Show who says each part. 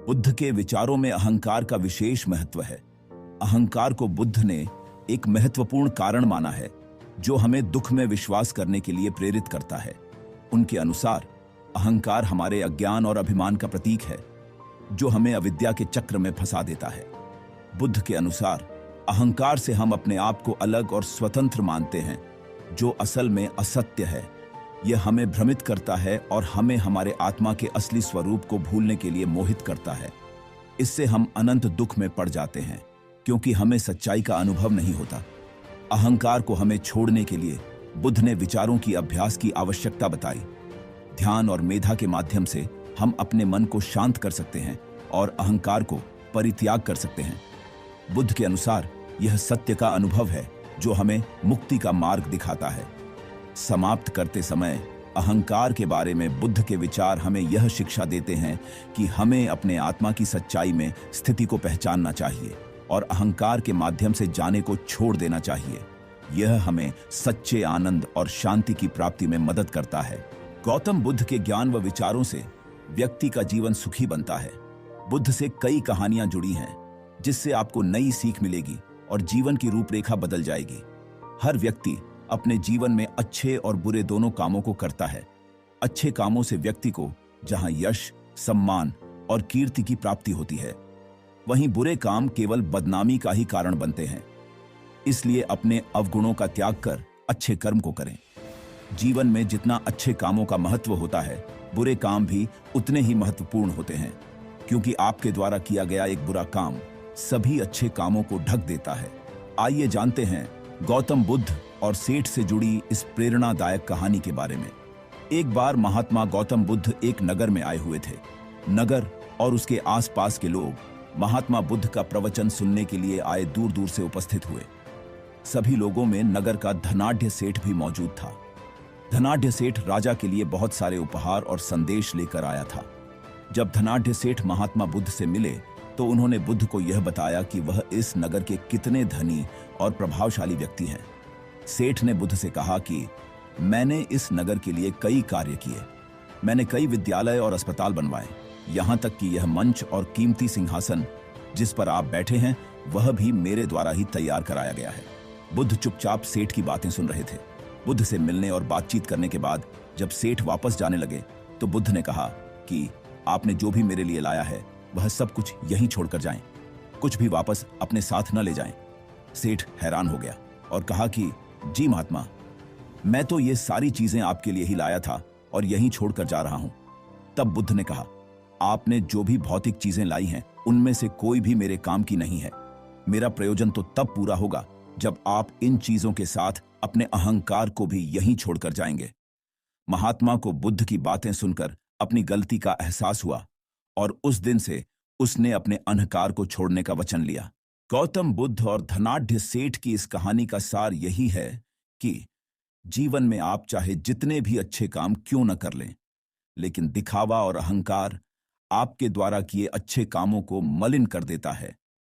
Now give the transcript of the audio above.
Speaker 1: बुद्ध के विचारों में अहंकार का विशेष महत्व है। अहंकार को बुद्ध ने एक महत्वपूर्ण कारण माना है जो हमें दुख में विश्वास करने के लिए प्रेरित करता है। उनके अनुसार अहंकार हमारे अज्ञान और अभिमान का प्रतीक है जो हमें अविद्या के चक्र में फंसा देता है। बुद्ध के अनुसार अहंकार से हम अपने आप को अलग और स्वतंत्र मानते हैं जो असल में असत्य है। यह हमें भ्रमित करता है और हमें हमारे आत्मा के असली स्वरूप को भूलने के लिए मोहित करता है। इससे हम अनंत दुख में पड़ जाते हैं क्योंकि हमें सच्चाई का अनुभव नहीं होता। अहंकार को हमें छोड़ने के लिए बुद्ध ने विचारों की अभ्यास की आवश्यकता बताई। ध्यान और मेधा के माध्यम से हम अपने मन को शांत कर सकते हैं और अहंकार को परित्याग कर सकते हैं। बुद्ध के अनुसार यह सत्य का अनुभव है जो हमें मुक्ति का मार्ग दिखाता है। समाप्त करते समय अहंकार के बारे में बुद्ध के विचार हमें यह शिक्षा देते हैं कि हमें अपने आत्मा की सच्चाई में स्थिति को पहचानना चाहिए और अहंकार के माध्यम से जाने को छोड़ देना चाहिए। यह हमें सच्चे आनंद और शांति की प्राप्ति में मदद करता है। गौतम बुद्ध के ज्ञान व विचारों से व्यक्ति का जीवन सुखी बनता है। बुद्ध से कई कहानियां जुड़ी हैं जिससे आपको नई सीख मिलेगी और जीवन की रूपरेखा बदल जाएगी। हर व्यक्ति अपने जीवन में अच्छे और बुरे दोनों कामों को करता है। अच्छे कामों से व्यक्ति को जहां यश, सम्मान और कीर्ति की प्राप्ति होती है, वहीं बुरे काम केवल बदनामी का ही कारण बनते हैं। इसलिए अपने अवगुणों का त्याग कर अच्छे कर्म को करें। जीवन में जितना अच्छे कामों का महत्व होता है, बुरे काम भी उतने ही महत्वपूर्ण होते हैं, क्योंकि आपके द्वारा किया गया एक बुरा काम सभी अच्छे कामों को ढक देता है। आइए जानते हैं गौतम बुद्ध और सेठ से जुड़ी इस प्रेरणादायक कहानी के बारे में। एक बार महात्मा गौतम बुद्ध एक नगर में आए हुए थे। नगर और उसके आसपास के लोग महात्मा बुद्ध का प्रवचन सुनने के लिए आए दूर दूर से उपस्थित हुए। सभी लोगों में नगर का धनाढ्य सेठ भी मौजूद था। धनाढ्य सेठ राजा के लिए बहुत सारे उपहार और संदेश लेकर आया था। जब धनाढ्य सेठ महात्मा बुद्ध से मिले तो उन्होंने बुद्ध को यह बताया कि वह इस नगर के कितने धनी और प्रभावशाली व्यक्ति हैं। सेठ ने बुद्ध से कहा कि मैंने इस नगर के लिए कई कार्य किए। मैंने कई विद्यालय और अस्पताल बनवाए, यहाँ तक कि यह मंच और कीमती सिंहासन जिस पर आप बैठे हैं वह भी मेरे द्वारा ही तैयार कराया गया है। बुद्ध चुपचाप सेठ की बातें सुन रहे थे। बुद्ध से मिलने और बातचीत करने के बाद जब सेठ वापस जाने लगे तो बुद्ध ने कहा कि आपने जो भी मेरे लिए लाया है वह सब कुछ यहीं छोड़कर जाएं, कुछ भी वापस अपने साथ न ले जाएं। सेठ हैरान हो गया और कहा कि जी महात्मा, मैं तो ये सारी चीजें आपके लिए ही लाया था और यहीं छोड़कर जा रहा हूं। तब बुद्ध ने कहा, आपने जो भी भौतिक चीजें लाई हैं उनमें से कोई भी मेरे काम की नहीं है। मेरा प्रयोजन तो तब पूरा होगा जब आप इन चीजों के साथ अपने अहंकार को भी यहीं छोड़कर जाएंगे। महात्मा को बुद्ध की बातें सुनकर अपनी गलती का एहसास हुआ और उस दिन से उसने अपने अहंकार को छोड़ने का वचन लिया। गौतम बुद्ध और धनाढ्य सेठ की इस कहानी का सार यही है कि जीवन में आप चाहे जितने भी अच्छे काम क्यों न कर लें, लेकिन दिखावा और अहंकार आपके द्वारा किए अच्छे कामों को मलिन कर देता है।